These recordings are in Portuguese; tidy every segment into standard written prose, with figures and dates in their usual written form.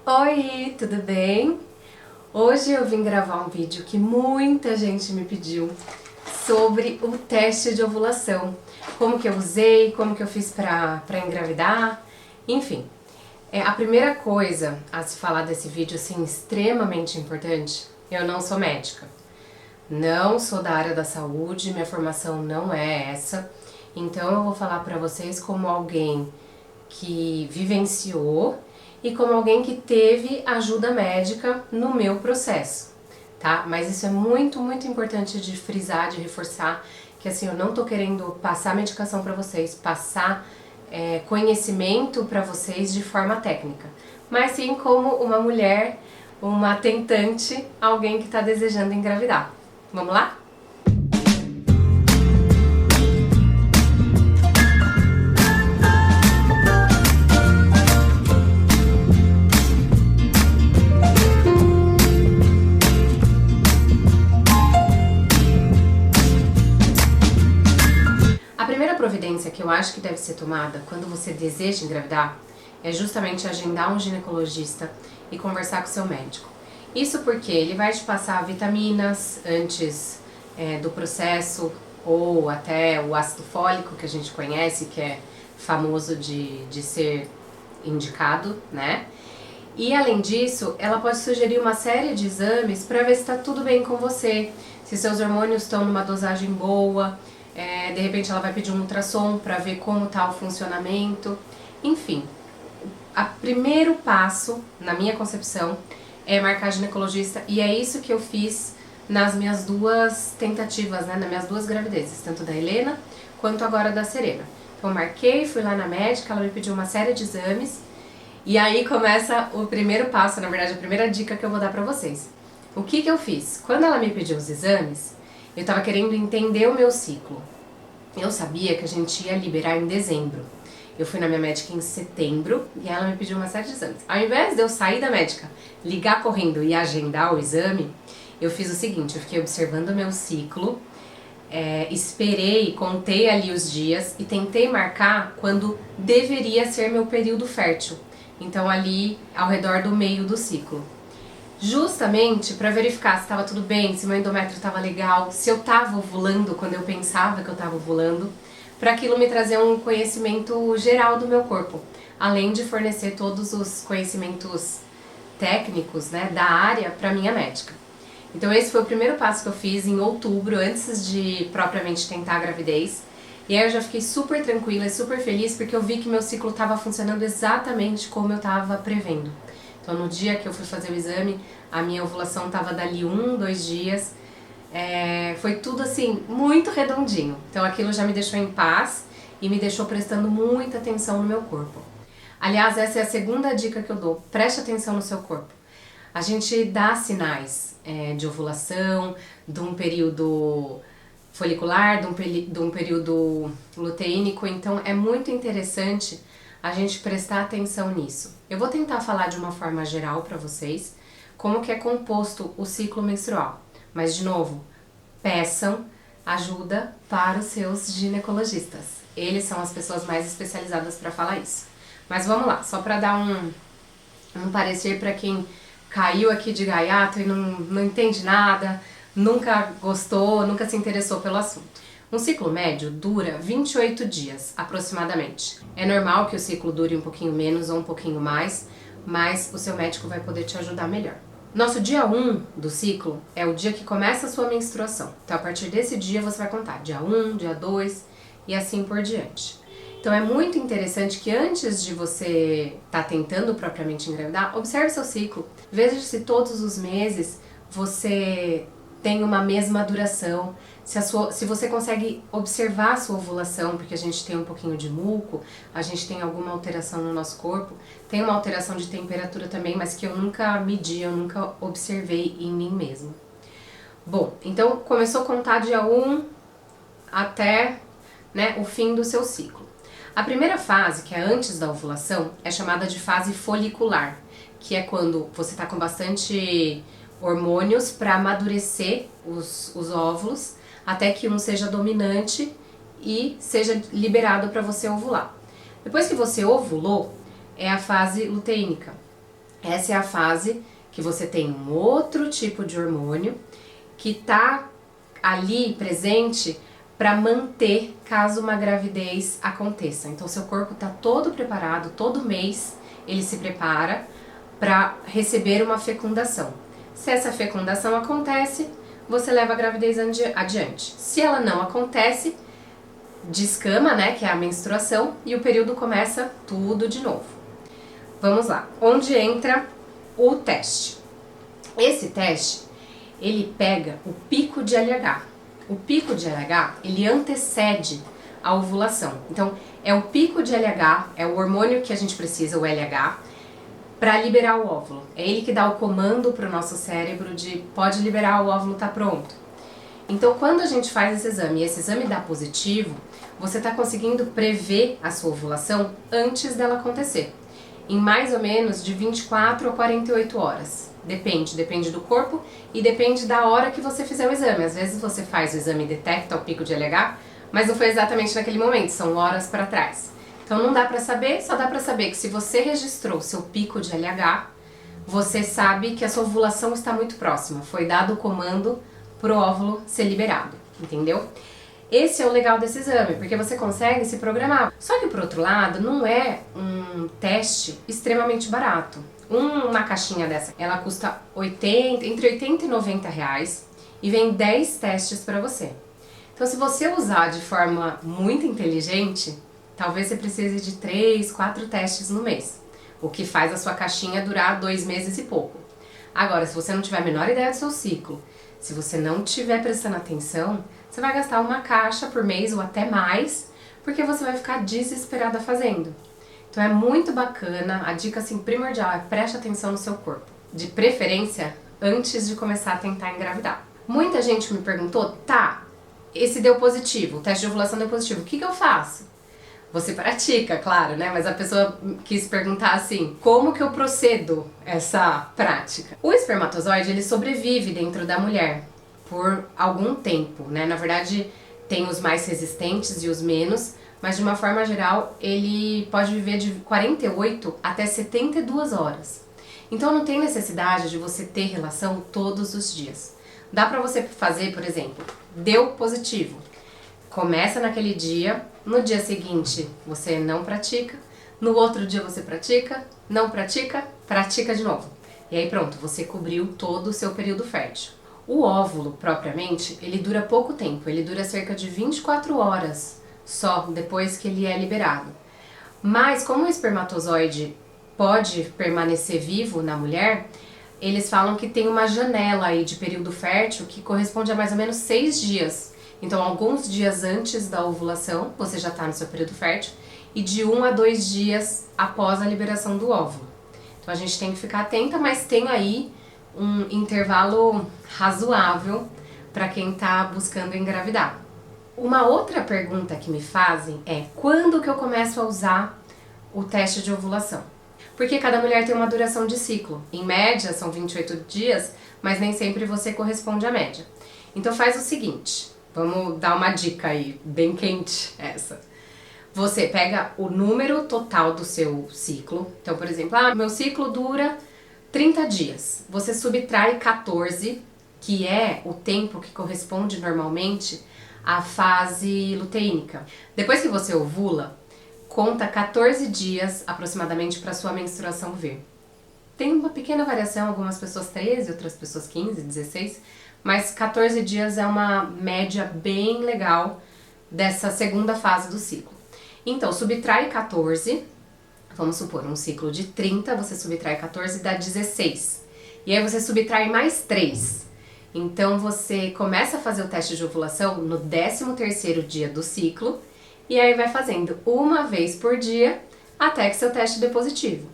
Oi, tudo bem? Hoje eu vim gravar um vídeo que muita gente me pediu sobre o teste de ovulação. Como que eu usei, como que eu fiz pra engravidar, enfim. A primeira coisa a se falar desse vídeo, assim, extremamente importante, eu não sou médica. Não sou da área da saúde, minha formação não é essa. Então eu vou falar pra vocês como alguém que vivenciou e como alguém que teve ajuda médica no meu processo, tá? Mas isso é muito, muito importante de frisar, de reforçar, que assim, eu não tô querendo passar medicação pra vocês, passar conhecimento pra vocês de forma técnica, mas sim como uma mulher, uma tentante, alguém que tá desejando engravidar. Vamos lá? A primeira providência que eu acho que deve ser tomada quando você deseja engravidar é justamente agendar um ginecologista e conversar com o seu médico. Isso porque ele vai te passar vitaminas antes do processo, ou até o ácido fólico que a gente conhece, que é famoso de ser indicado, né? E além disso, ela pode sugerir uma série de exames para ver se está tudo bem com você, se seus hormônios estão numa dosagem boa, de repente ela vai pedir um ultrassom para ver como está o funcionamento. Enfim, o primeiro passo, na minha concepção, é marcar ginecologista, e é isso que eu fiz nas minhas duas tentativas, né, nas minhas duas gravidezes, tanto da Helena quanto agora da Serena. Então marquei, fui lá na médica, ela me pediu uma série de exames, e aí começa o primeiro passo, na verdade a primeira dica que eu vou dar pra vocês. O que que eu fiz? Quando ela me pediu os exames, eu tava querendo entender o meu ciclo. Eu sabia que a gente ia liberar em dezembro. Eu fui na minha médica em setembro e ela me pediu uma série de exames. Ao invés de eu sair da médica, ligar correndo e agendar o exame, eu fiz o seguinte, eu fiquei observando o meu ciclo, esperei, contei ali os dias e tentei marcar quando deveria ser meu período fértil. Então ali ao redor do meio do ciclo. Justamente para verificar se estava tudo bem, se meu endométrio estava legal, se eu estava ovulando quando eu pensava que eu estava ovulando, para aquilo me trazer um conhecimento geral do meu corpo, além de fornecer todos os conhecimentos técnicos, né, da área para minha médica. Então esse foi o primeiro passo que eu fiz em outubro, antes de propriamente tentar a gravidez. E aí eu já fiquei super tranquila e super feliz porque eu vi que meu ciclo estava funcionando exatamente como eu estava prevendo. Então no dia que eu fui fazer o exame, a minha ovulação estava dali 2 dias. Foi tudo assim, muito redondinho. Então aquilo já me deixou em paz e me deixou prestando muita atenção no meu corpo. Aliás, essa é a segunda dica que eu dou. Preste atenção no seu corpo. A gente dá sinais de ovulação, de um período folicular, de um período luteínico, então é muito interessante a gente prestar atenção nisso. Eu vou tentar falar de uma forma geral para vocês como que é composto o ciclo menstrual, mas de novo, peçam ajuda para os seus ginecologistas. Eles são as pessoas mais especializadas para falar isso. Mas vamos lá, só para dar um parecer para quem caiu aqui de gaiato e não entende nada, nunca gostou, nunca se interessou pelo assunto. Um ciclo médio dura 28 dias, aproximadamente. É normal que o ciclo dure um pouquinho menos ou um pouquinho mais, mas o seu médico vai poder te ajudar melhor. Nosso dia 1 do ciclo é o dia que começa a sua menstruação. Então, a partir desse dia, você vai contar dia 1, dia 2 e assim por diante. Então, é muito interessante que antes de você estar tentando propriamente engravidar, observe seu ciclo. Veja se todos os meses você tem uma mesma duração, se você consegue observar a sua ovulação, porque a gente tem um pouquinho de muco, a gente tem alguma alteração no nosso corpo, tem uma alteração de temperatura também, mas que eu nunca medi, eu nunca observei em mim mesma. Bom, então começou a contar dia 1 até, né, o fim do seu ciclo. A primeira fase, que é antes da ovulação, é chamada de fase folicular, que é quando você está com bastante hormônios para amadurecer os óvulos até que um seja dominante e seja liberado para você ovular. Depois que você ovulou, é a fase luteínica. Essa é a fase que você tem um outro tipo de hormônio que tá ali presente para manter caso uma gravidez aconteça. Então seu corpo está todo preparado, todo mês ele se prepara para receber uma fecundação. Se essa fecundação acontece, você leva a gravidez adiante. Se ela não acontece, descama, né, que é a menstruação, e o período começa tudo de novo. Vamos lá, onde entra o teste? Esse teste, ele pega o pico de LH. O pico de LH, ele antecede a ovulação. Então, é o pico de LH, é o hormônio que a gente precisa, o LH, para liberar o óvulo. É ele que dá o comando para o nosso cérebro de pode liberar, o óvulo tá pronto. Então, quando a gente faz esse exame e esse exame dá positivo, você está conseguindo prever a sua ovulação antes dela acontecer. Em mais ou menos de 24 a 48 horas. Depende do corpo e depende da hora que você fizer o exame. Às vezes você faz o exame e detecta o pico de LH, mas não foi exatamente naquele momento, são horas para trás. Então não dá para saber, só dá para saber que se você registrou seu pico de LH, você sabe que a sua ovulação está muito próxima. Foi dado o comando pro óvulo ser liberado, entendeu? Esse é o legal desse exame, porque você consegue se programar. Só que por outro lado, não é um teste extremamente barato. Uma caixinha dessa, ela custa entre 80 e 90 reais e vem 10 testes para você. Então se você usar de forma muito inteligente, talvez você precise de 3, 4 testes no mês, o que faz a sua caixinha durar 2 meses e pouco. Agora, se você não tiver a menor ideia do seu ciclo, se você não estiver prestando atenção, você vai gastar uma caixa por mês ou até mais, porque você vai ficar desesperada fazendo. Então é muito bacana, a dica assim primordial é preste atenção no seu corpo, de preferência antes de começar a tentar engravidar. Muita gente me perguntou, tá, esse deu positivo, o teste de ovulação deu positivo, o que eu faço? Você pratica, claro, né? Mas a pessoa quis perguntar assim, como que eu procedo essa prática? O espermatozoide, ele sobrevive dentro da mulher por algum tempo, né? Na verdade, tem os mais resistentes e os menos, mas de uma forma geral, ele pode viver de 48 até 72 horas. Então não tem necessidade de você ter relação todos os dias. Dá pra você fazer, por exemplo, deu positivo. Começa naquele dia, no dia seguinte você não pratica, no outro dia você pratica, não pratica, pratica de novo. E aí pronto, você cobriu todo o seu período fértil. O óvulo, propriamente, ele dura pouco tempo, ele dura cerca de 24 horas só depois que ele é liberado. Mas como o espermatozoide pode permanecer vivo na mulher, eles falam que tem uma janela aí de período fértil que corresponde a mais ou menos 6 dias. Então, alguns dias antes da ovulação, você já está no seu período fértil, e de 1 a 2 dias após a liberação do óvulo. Então, a gente tem que ficar atenta, mas tem aí um intervalo razoável para quem está buscando engravidar. Uma outra pergunta que me fazem é, quando que eu começo a usar o teste de ovulação? Porque cada mulher tem uma duração de ciclo. Em média, são 28 dias, mas nem sempre você corresponde à média. Então, faz o seguinte. Vamos dar uma dica aí, bem quente essa. Você pega o número total do seu ciclo. Então, por exemplo, meu ciclo dura 30 dias. Você subtrai 14, que é o tempo que corresponde normalmente à fase luteínica. Depois que você ovula, conta 14 dias aproximadamente para sua menstruação vir. Tem uma pequena variação, algumas pessoas 13, outras pessoas 15, 16, mas 14 dias é uma média bem legal dessa segunda fase do ciclo. Então, subtrai 14, vamos supor, um ciclo de 30, você subtrai 14 dá 16. E aí você subtrai mais 3. Então, você começa a fazer o teste de ovulação no 13º dia do ciclo, e aí vai fazendo uma vez por dia até que seu teste dê positivo.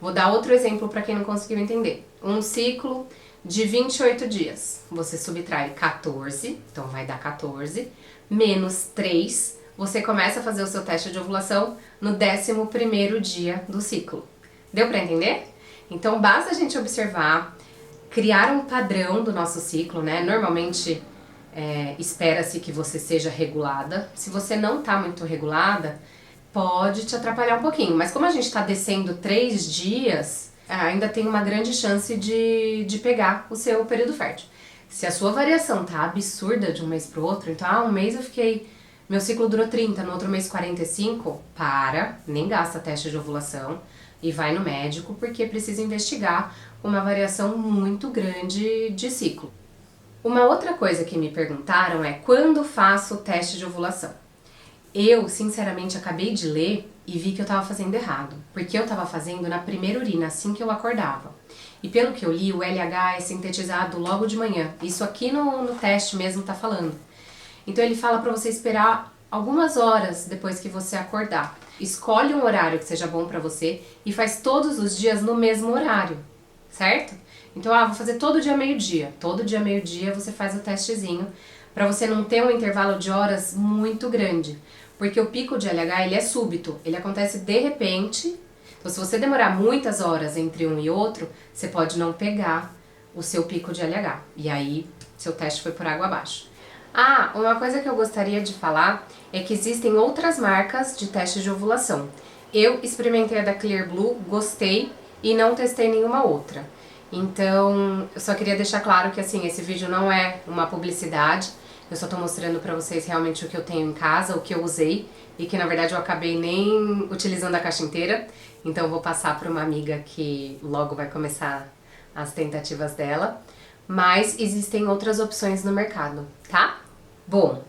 Vou dar outro exemplo para quem não conseguiu entender. Um ciclo de 28 dias. Você subtrai 14, então vai dar 14, menos 3, você começa a fazer o seu teste de ovulação no 11º dia do ciclo. Deu para entender? Então basta a gente observar, criar um padrão do nosso ciclo, né? Normalmente espera-se que você seja regulada. Se você não está muito regulada, pode te atrapalhar um pouquinho. Mas como a gente está descendo 3 dias, ainda tem uma grande chance de pegar o seu período fértil. Se a sua variação tá absurda de um mês pro outro, então um mês eu fiquei, meu ciclo durou 30, no outro mês 45, nem gasta teste de ovulação e vai no médico, porque precisa investigar uma variação muito grande de ciclo. Uma outra coisa que me perguntaram é quando faço o teste de ovulação. Eu, sinceramente, acabei de ler e vi que eu tava fazendo errado, porque eu tava fazendo na primeira urina, assim que eu acordava. E pelo que eu li, o LH é sintetizado logo de manhã. Isso aqui no teste mesmo tá falando. Então ele fala pra você esperar algumas horas depois que você acordar. Escolhe um horário que seja bom pra você e faz todos os dias no mesmo horário, certo? Então, vou fazer todo dia meio-dia. Todo dia meio-dia você faz o testezinho pra você não ter um intervalo de horas muito grande. Porque o pico de LH, ele é súbito, ele acontece de repente. Então, se você demorar muitas horas entre um e outro, você pode não pegar o seu pico de LH. E aí, seu teste foi por água abaixo. Uma coisa que eu gostaria de falar é que existem outras marcas de teste de ovulação. Eu experimentei a da Clear Blue, gostei e não testei nenhuma outra. Então, eu só queria deixar claro que assim, esse vídeo não é uma publicidade. Eu só tô mostrando pra vocês realmente o que eu tenho em casa, o que eu usei e que na verdade eu acabei nem utilizando a caixa inteira. Então eu vou passar pra uma amiga que logo vai começar as tentativas dela. Mas existem outras opções no mercado, tá? Bom,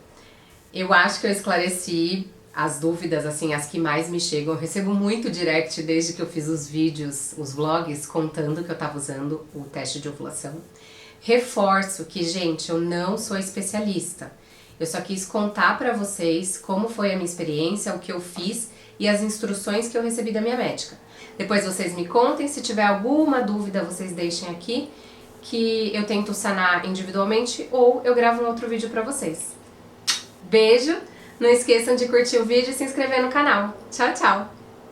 eu acho que eu esclareci as dúvidas, assim, as que mais me chegam. Eu recebo muito direct desde que eu fiz os vídeos, os vlogs, contando que eu tava usando o teste de ovulação. Reforço que, gente, eu não sou especialista. Eu só quis contar pra vocês como foi a minha experiência, o que eu fiz e as instruções que eu recebi da minha médica. Depois vocês me contem, se tiver alguma dúvida vocês deixem aqui, que eu tento sanar individualmente ou eu gravo um outro vídeo pra vocês. Beijo! Não esqueçam de curtir o vídeo e se inscrever no canal. Tchau, tchau!